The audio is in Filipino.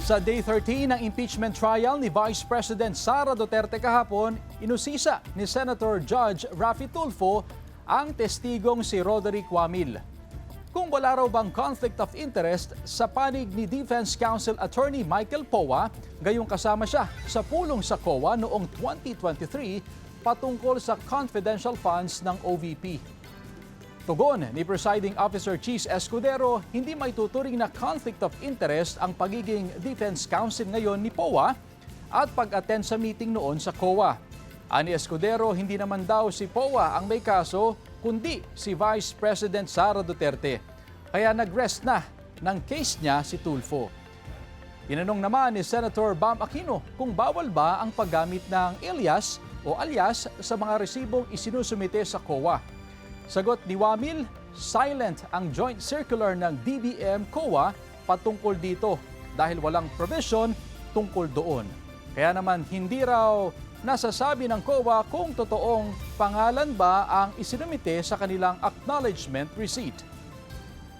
Sa Day 13 ng impeachment trial ni Vice President Sara Duterte kahapon, inusisa ni Senator Judge Raffy Tulfo ang testigong si Roderick Wamil. Kung wala raw bang conflict of interest sa panig ni Defense Counsel Attorney Michael Poa, gayong kasama siya sa pulong sa COA noong 2023 patungkol sa confidential funds ng OVP. Tugon ni Presiding Officer Cheese Escudero, hindi may tuturing na conflict of interest ang pagiging Defense Counsel ngayon ni POA at pag-attend sa meeting noon sa COA. Ani Escudero, hindi naman daw si POA ang may kaso, kundi si Vice President Sara Duterte. Kaya nag-rest na ng case niya si Tulfo. Tinanong naman ni Senator Bam Aquino kung bawal ba ang paggamit ng alias sa mga resibong isinusumite sa COA. Sagot ni Wamil, silent ang joint circular ng DBM-COA patungkol dito dahil walang provision tungkol doon. Kaya naman hindi raw nasasabi ng COA kung totoong pangalan ba ang isinumite sa kanilang acknowledgement receipt.